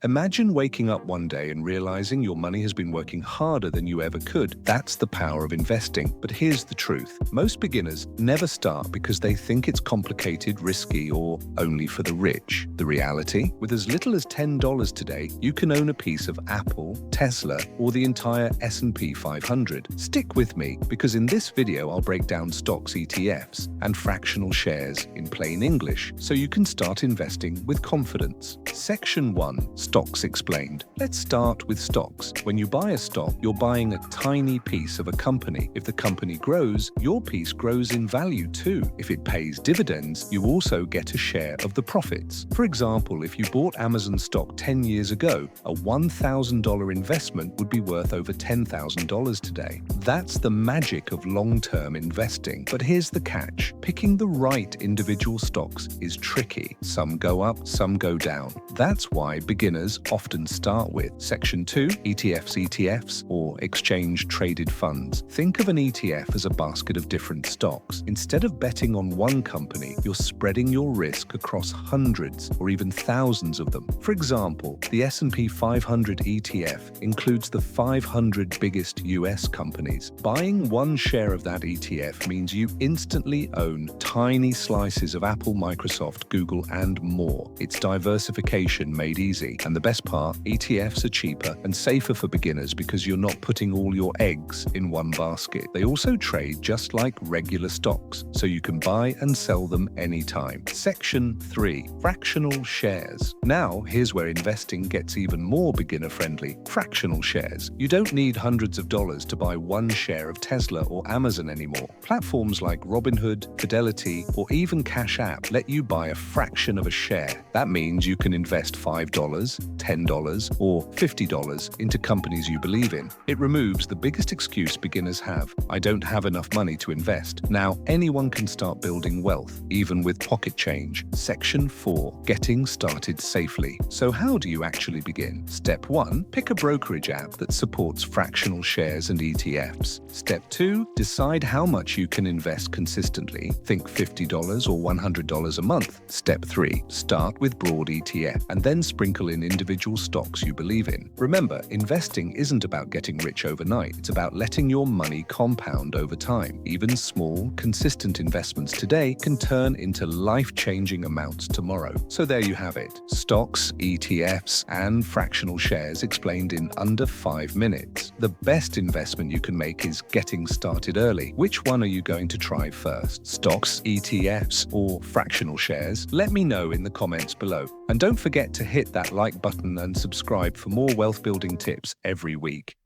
Imagine waking up one day and realizing your money has been working harder than you ever could. That's the power of investing. But here's the truth. Most beginners never start because they think it's complicated, risky, or only for the rich. The reality? With as little as $10 today, you can own a piece of Apple, Tesla, or the entire S&P 500. Stick with me, because in this video I'll break down stocks, ETFs, and fractional shares in plain English, so you can start investing with confidence. Section 1. Stocks explained. Let's start with stocks. When you buy a stock, you're buying a tiny piece of a company. If the company grows, your piece grows in value too. If it pays dividends, you also get a share of the profits. For example, if you bought Amazon stock 10 years ago, a $1,000 investment would be worth over $10,000 today. That's the magic of long-term investing. But here's the catch. Picking the right individual stocks is tricky. Some go up, some go down. That's why beginners often start with Section 2, ETFs, or exchange-traded funds. Think of an ETF as a basket of different stocks. Instead of betting on one company, you're spreading your risk across hundreds or even thousands of them. For example, the S&P 500 ETF includes the 500 biggest US companies. Buying one share of that ETF means you instantly own tiny slices of Apple, Microsoft, Google, and more. It's diversification made easy. And the best part, ETFs are cheaper and safer for beginners because you're not putting all your eggs in one basket. They also trade just like regular stocks, so you can buy and sell them anytime. Section 3. Fractional shares. Now, here's where investing gets even more beginner-friendly. Fractional shares. You don't need hundreds of dollars to buy one share of Tesla or Amazon anymore. Platforms like Robinhood, Fidelity, or even Cash App let you buy a fraction of a share. That means you can invest $5, $10, or $50 into companies you believe in. It removes the biggest excuse beginners have: I don't have enough money to invest. Now, anyone can start building wealth, even with pocket change. Section 4. Getting started safely. So how do you actually begin? Step 1. Pick a brokerage app that supports fractional shares and ETFs. Step 2. Decide how much you can invest consistently. Think $50 or $100 a month. Step 3. Start with broad ETF and then sprinkle in individual stocks you believe in. Remember, investing isn't about getting rich overnight. It's about letting your money compound over time. Even small, consistent investments today can turn into life-changing amounts tomorrow. So there you have it. Stocks, ETFs, and fractional shares explained in under 5 minutes. The best investment you can make is getting started early. Which one are you going to try first? Stocks, ETFs, or fractional shares? Let me know in the comments below. And don't forget to hit that like button and subscribe for more wealth building tips every week.